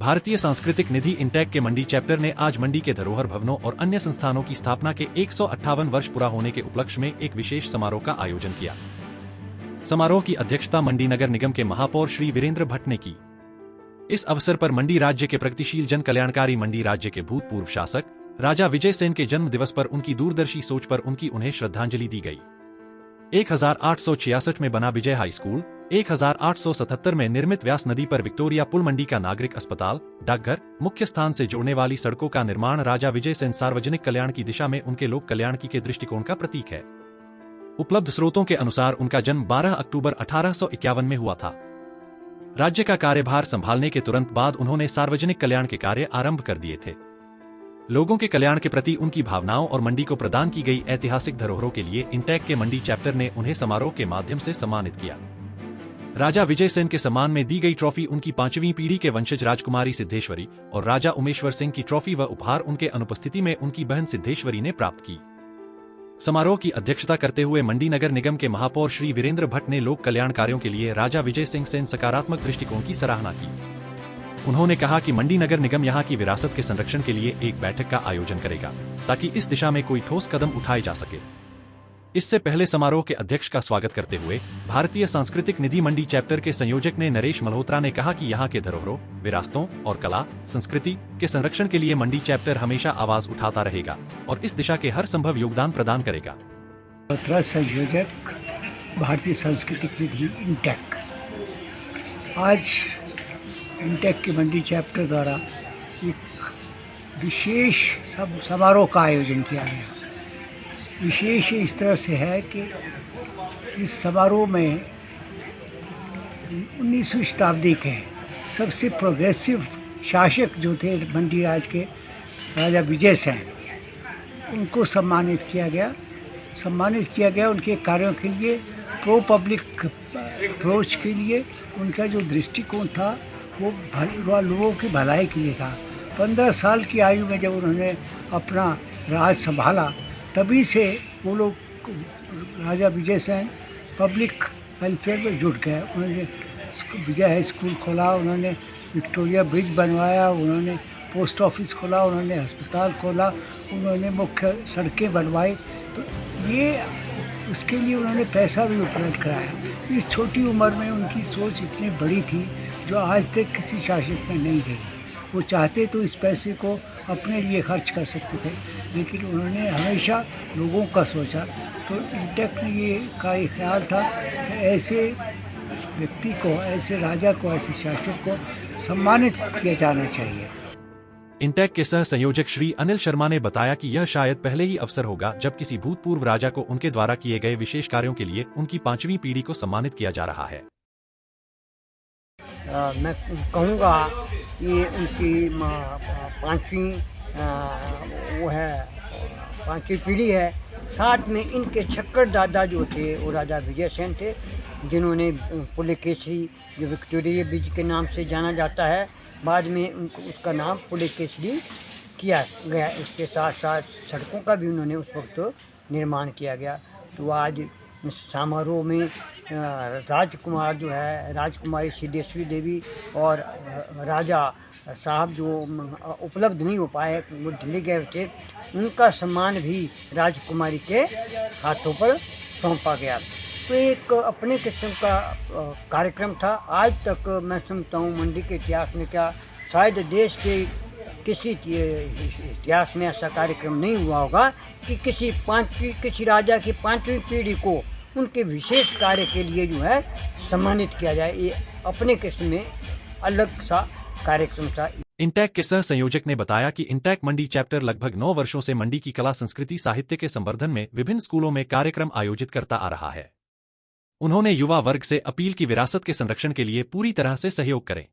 भारतीय सांस्कृतिक निधि इंटेक के मंडी चैप्टर ने आज मंडी के धरोहर भवनों और अन्य संस्थानों की स्थापना के 158 वर्ष पूरा होने के उपलक्ष्य में एक विशेष समारोह का आयोजन किया। समारोह की अध्यक्षता मंडी नगर निगम के महापौर श्री वीरेंद्र भट्ट ने की। इस अवसर पर मंडी राज्य के प्रगतिशील जन कल्याणकारी मंडी राज्य के भूतपूर्व शासक राजा विजय सेन के जन्म दिवस पर उनकी दूरदर्शी सोच पर उन्हें श्रद्धांजलि दी गई। 1866 में बना विजय हाई स्कूल, 1877 में निर्मित व्यास नदी पर विक्टोरिया पुल, मंडी का नागरिक अस्पताल, डाकघर, मुख्य स्थान से जोड़ने वाली सड़कों का निर्माण राजा विजय सेन सार्वजनिक कल्याण की दिशा में उनके लोक कल्याण के दृष्टिकोण का प्रतीक है। उपलब्ध स्रोतों के अनुसार उनका जन्म 12 अक्टूबर 1851 में हुआ था। राज्य का कार्यभार संभालने के तुरंत बाद उन्होंने सार्वजनिक कल्याण के कार्य आरंभ कर दिए थे। लोगों के कल्याण के प्रति उनकी भावनाओं और मंडी को प्रदान की गई ऐतिहासिक धरोहरों के लिए इंटेक के मंडी चैप्टर ने उन्हें समारोह के माध्यम से सम्मानित किया। राजा विजय सेन के सम्मान में दी गई ट्रॉफी उनकी 5वीं पीढ़ी के वंशज राजकुमारी सिद्धेश्वरी और राजा उमेश्वर सिंह की ट्रॉफी व उपहार उनके अनुपस्थिति में उनकी बहन सिद्धेश्वरी ने प्राप्त की। समारोह की अध्यक्षता करते हुए मंडी नगर निगम के महापौर श्री वीरेंद्र भट्ट ने लोक कल्याण कार्यों के लिए राजा विजय सिंह सेन सकारात्मक दृष्टिकोण की सराहना की। उन्होंने कहा कि मंडी नगर निगम यहां की विरासत के संरक्षण के लिए एक बैठक का आयोजन करेगा ताकि इस दिशा में कोई ठोस कदम उठाए जा सके। इससे पहले समारोह के अध्यक्ष का स्वागत करते हुए भारतीय सांस्कृतिक निधि मंडी चैप्टर के संयोजक ने नरेश मल्होत्रा ने कहा कि यहां के धरोहरों, विरासतों और कला संस्कृति के संरक्षण के लिए मंडी चैप्टर हमेशा आवाज उठाता रहेगा और इस दिशा के हर संभव योगदान प्रदान करेगा। संयोजक भारतीय सांस्कृतिक निधि इंटेक, आज इंटेक के मंडी चैप्टर द्वारा एक विशेष समारोह का आयोजन किया गया। विशेष इस तरह से है कि इस समारोह में 19वीं शताब्दी के सबसे प्रोग्रेसिव शासक जो थे मंडी राज के, राजा विजय सेन, उनको सम्मानित किया गया उनके कार्यों के लिए, प्रो पब्लिक अप्रोच के लिए। उनका जो दृष्टिकोण था वो लोगों की भलाई के लिए था। 15 साल की आयु में जब उन्होंने अपना राज संभाला, तभी से वो लोग, राजा विजय सेन, पब्लिक वेलफेयर में जुट गए। उन्होंने विजय हाई स्कूल खोला, उन्होंने विक्टोरिया ब्रिज बनवाया, उन्होंने पोस्ट ऑफिस खोला, उन्होंने अस्पताल खोला, उन्होंने मुख्य सड़कें बनवाई। तो ये उसके लिए उन्होंने पैसा भी उपलब्ध कराया। इस छोटी उम्र में उनकी सोच इतनी बड़ी थी जो आज तक किसी शासक में नहीं रही। वो चाहते तो इस पैसे को अपने लिए खर्च कर सकते थे, लेकिन उन्होंने हमेशा लोगों का सोचा। तो इंटेक ने ये ख्याल था कि ऐसे व्यक्ति को, ऐसे राजा को, ऐसे शासक को सम्मानित किया जाना चाहिए। इंटेक के सह संयोजक श्री अनिल शर्मा ने बताया कि यह शायद पहले ही अवसर होगा जब किसी भूतपूर्व राजा को उनके द्वारा किए गए विशेष कार्यों के लिए उनकी 5वीं पीढ़ी को सम्मानित किया जा रहा है। मैं कहूँगा कि उनकी 5वीं पीढ़ी है। साथ में इनके छक्कर दादा जो थे वो राजा विजय सेन थे, जिन्होंने पुलकेशरी, जो विक्टोरिया ब्रिज के नाम से जाना जाता है, बाद में उनको उसका नाम पुलकेशरी किया गया। इसके साथ साथ सड़कों का भी उन्होंने उस वक्त निर्माण किया गया। तो आज समारोह में राजकुमार जो है, राजकुमारी सिद्धेश्वरी देवी और राजा साहब जो उपलब्ध नहीं हो पाए, वो दिल्ली गए थे, उनका सम्मान भी राजकुमारी के हाथों पर सौंपा गया। तो एक अपने किस्म का कार्यक्रम था। आज तक मैं समझता हूँ मंडी के इतिहास में, क्या शायद देश के किसी इतिहास में ऐसा कार्यक्रम नहीं हुआ होगा कि किसी राजा की 5वीं पीढ़ी को उनके विशेष कार्य के लिए जो है सम्मानित किया जाए। ये अपने किस्म में अलग सा कार्यक्रम था। इंटेक के सह संयोजक ने बताया कि इंटेक मंडी चैप्टर लगभग 9 वर्षों से मंडी की कला, संस्कृति, साहित्य के संवर्धन में विभिन्न स्कूलों में कार्यक्रम आयोजित करता आ रहा है। उन्होंने युवा वर्ग से अपील की विरासत के संरक्षण के लिए पूरी तरह से सहयोग करें।